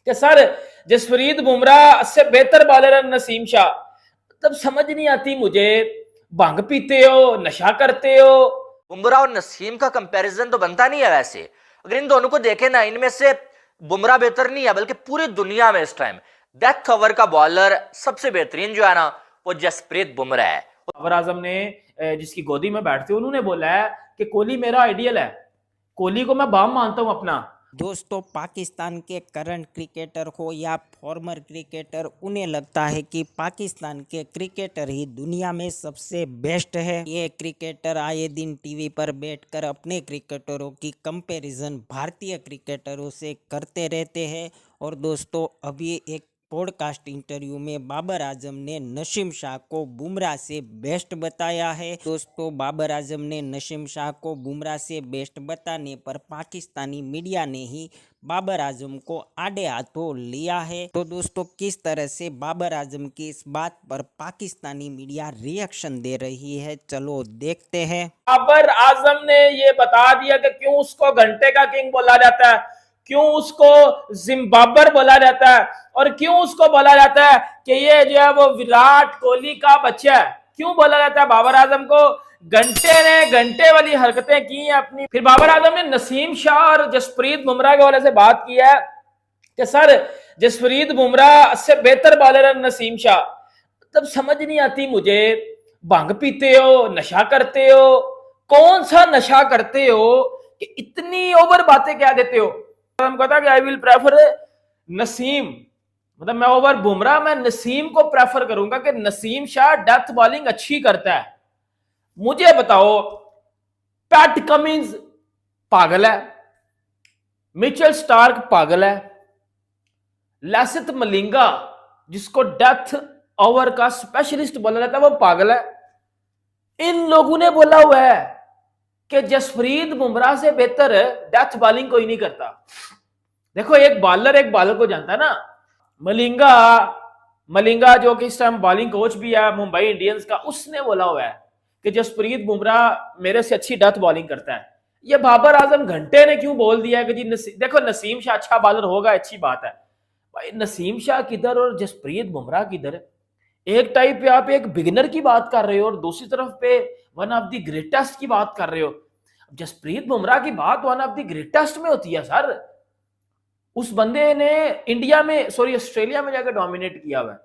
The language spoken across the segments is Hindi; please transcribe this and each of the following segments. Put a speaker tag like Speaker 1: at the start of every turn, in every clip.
Speaker 1: कि सर जसप्रीत बुमराह से बेहतर बॉलर है नसीम शाह। तब समझ नहीं आती मुझे, भंग पीते हो, नशा करते हो।
Speaker 2: बुमराह और नसीम का कंपैरिजन तो बनता नहीं है। वैसे अगर इन दोनों को देखें ना, इनमें से बुमराह बेहतर नहीं है, बल्कि पूरी दुनिया में इस टाइम डेथ ओवर का बॉलर सबसे बेहतरीन जो है ना, वो जसप्रीत बुमराह है।
Speaker 1: बाबर आजम ने जिसकी गोदी में बैठते उन्होंने बोला है कि कोहली मेरा आइडियल है, कोहली को मैं बाप मानता हूं अपना।
Speaker 3: दोस्तों, पाकिस्तान के करंट क्रिकेटर हो या फॉर्मर क्रिकेटर, उन्हें लगता है कि पाकिस्तान के क्रिकेटर ही दुनिया में सबसे बेस्ट है। ये क्रिकेटर आए दिन टीवी पर बैठकर अपने क्रिकेटरों की कंपैरिजन भारतीय क्रिकेटरों से करते रहते हैं। और दोस्तों, अभी एक पॉडकास्ट इंटरव्यू में बाबर आजम ने नसीम शाह को बुमराह से बेस्ट बताया है। दोस्तों, बाबर आजम ने नसीम शाह को बुमराह से बेस्ट बताने पर पाकिस्तानी मीडिया ने ही बाबर आजम को आड़े हाथों लिया है। तो दोस्तों, किस तरह से बाबर आजम की इस बात पर पाकिस्तानी मीडिया रिएक्शन दे रही है, चलो देखते हैं।
Speaker 1: बाबर आजम ने ये बता दिया कि क्यों उसको घंटे का किंग बोला जाता है, क्यों उसको जिम्बाबर बोला जाता है, और क्यों उसको बोला जाता है कि ये जो है वो विराट कोहली का बच्चा है। क्यों बोला जाता है बाबर आजम को? घंटे ने घंटे वाली हरकतें की हैं अपनी। फिर बाबर आजम ने नसीम शाह और जसप्रीत बुमराह के वाले से बात की है कि सर जसप्रीत बुमराह से बेहतर बॉलर है नसीम शाह। तब समझ नहीं आती मुझे, भंग पीते हो, नशा करते हो, कौन सा नशा करते हो कि इतनी ओवर बातें क्या देते हो? हम कहता कि आई विल प्रेफर नसीम, मतलब मैं ओवर बुमराह, मैं नसीम को प्रेफर करूंगा कि नसीम शाह डेथ बॉलिंग अच्छी करता है। मुझे बताओ, पैट कमिंस पागल है, मिचेल स्टार्क पागल है, लसिथ मलिंगा जिसको डेथ ओवर का स्पेशलिस्ट बोला जाता है वो पागल है। इन लोगों ने बोला हुआ है कि जसप्रीत बुमराह से बेहतर डेथ बॉलिंग कोई नहीं करता। देखो, एक बॉलर को जानता है ना। मलिंगा मलिंगा जो कि इस टाइम बॉलिंग कोच भी है मुंबई इंडियंस का, उसने बोला हुआ है कि जसप्रीत बुमराह मेरे से अच्छी डेथ बॉलिंग करता है। ये बाबर आजम घंटे ने क्यों बोल दिया है कि जी देखो नसीम शाह अच्छा बॉलर होगा, अच्छी बात है। भाई नसीम शाह किधर और जसप्रीत बुमराह किधर? एक टाइप पे आप एक बिगिनर की बात कर रहे हो और दूसरी तरफ पे वन ऑफ द ग्रेटेस्ट की बात कर रहे हो। जसप्रीत बुमराह की बात वन ऑफ द ग्रेटेस्ट में होती है सर। उस बंदे ने इंडिया में, सॉरी ऑस्ट्रेलिया में जाकर डोमिनेट किया हुआ है,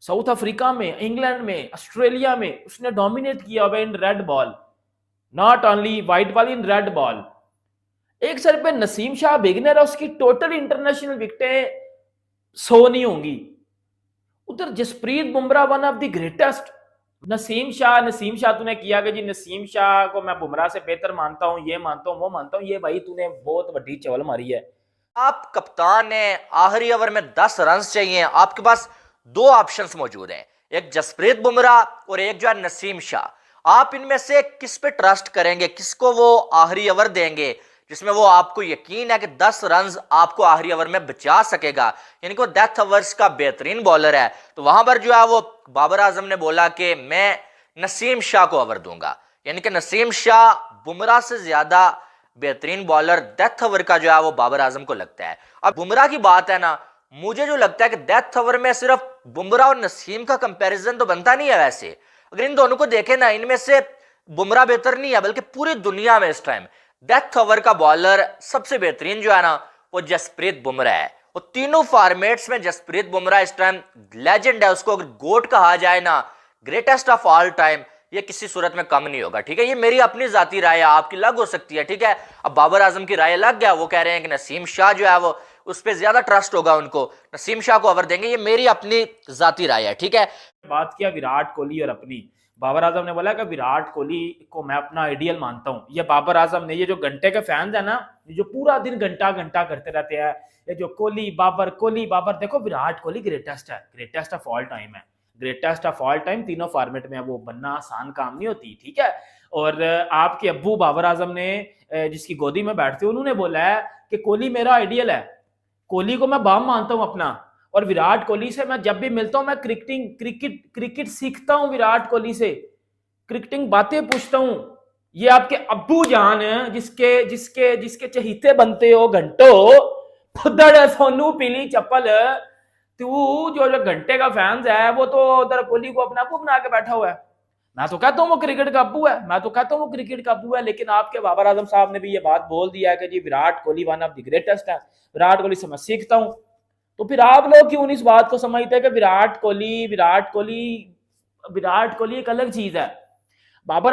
Speaker 1: साउथ अफ्रीका में, इंग्लैंड में, ऑस्ट्रेलिया में उसने डोमिनेट किया हुआ in red ball, not only white ball, in red ball. एक सर पे नसीम शाह बिगिनर है, उसकी टोटल इंटरनेशनल विकेटें 100 नहीं होंगी। उधर Jasprit Bumrah one of the greatest. Naseem Shah तूने किया कि जी नसीम शाह को मैं बुमराह से बेहतर मानता हूं, ये मानता हूं, वो मानता हूं, ये भाई तूने बहुत बड़ी चवल मारी है।
Speaker 2: आप कप्तान हैं, आखिरी ओवर में 10 रन चाहिए, आपके पास दो ऑप्शंस मौजूद हैं, एक जसप्रीत बुमराह और एक जो है नसीम शाह। आप इनमें से किस पे ट्रस्ट करेंगे, किसको वो आखिरी ओवर देंगे जिसमें वो आपको यकीन है कि 10 रन आपको आखिरी ओवर में बचा सकेगा, यानी कि वो डेथ ओवर्स का बेहतरीन बॉलर है। तो वहां पर जो है वो बाबर आजम ने बोला कि मैं नसीम शाह को ओवर दूंगा, यानी कि नसीम शाह बुमराह से ज्यादा बेहतरीन बॉलर डेथ ओवर का जो है वो बाबर आजम को लगता है। अब बुमराह की बात है ना, मुझे जो लगता है कि डेथ ओवर में सिर्फ बुमराह और नसीम का कंपैरिजन तो बनता नहीं है। वैसे अगर इन दोनों को देखें ना, इनमें से बुमराह बेहतर नहीं है, बल्कि पूरी दुनिया में इस टाइम डेथ ओवर का बॉलर सबसे बेहतरीन जो है ना, वो जसप्रीत बुमराह है। वो तीनों फॉर्मेट्स में जसप्रीत बुमराह इस टाइम लेजेंड है। उसको अगर गोट कहा जाए ना, ग्रेटेस्ट ऑफ ऑल टाइम, ये किसी सूरत में कम नहीं होगा। ठीक है, ये मेरी अपनी जाती राय है, आपकी अलग हो सकती है। ठीक है, अब बाबर आजम की राय अलग है, वो कह रहे हैं कि नसीम शाह जो है वो उस पर ज्यादा ट्रस्ट होगा, उनको नसीम शाह को ओवर देंगे। ये मेरी अपनी जाती राय है। ठीक है,
Speaker 1: बात किया विराट कोहली और अपनी, बाबर आजम ने बोला कि विराट कोहली को मैं अपना आइडियल मानता हूं। ये बाबर आजम ने, ये जो घंटे के फैंस है ना, ये जो पूरा दिन घंटा घंटा करते रहते हैं, ये जो कोहली बाबर, देखो विराट कोहली ग्रेटेस्ट है, ग्रेटेस्ट ऑफ ऑल टाइम है, ग्रेटेस्ट ऑफ ऑल टाइम। तीनों फॉर्मेट में वो बनना आसान काम नहीं होती। ठीक है, और आपके अब्बू बाबर आजम ने जिसकी गोदी में बैठते उन्होंने बोला है कि कोहली मेरा आइडियल है, कोहली को मैं बाप मानता हूं अपना, और विराट कोहली से मैं जब भी मिलता हूं मैं क्रिकेट सीखता हूं, विराट कोहली से क्रिकेटिंग बातें पूछता हूं। ये आपके अब्बू जान जिसके जिसके जिसके चहीते बनते हो घंटों, खुदड़ सोनू पीली चप्पल, तू जो घंटे का फैंस है वो तो उधर कोहली को अपना अब्बू बना के बैठा हुआ है। मैं तो कहता हूँ वो क्रिकेट का अब्बू है, मैं तो कहता हूँ वो क्रिकेट का अब्बू है, लेकिन आपके बाबर आजम साहब ने भी ये बात बोल दिया है कि जी Virat Kohli one of the greatest है, विराट कोहली से मैं सीखता हूँ। तो फिर आप लोग क्यों इस बात को समझते हैं कि विराट कोहली एक अलग चीज है। बाबर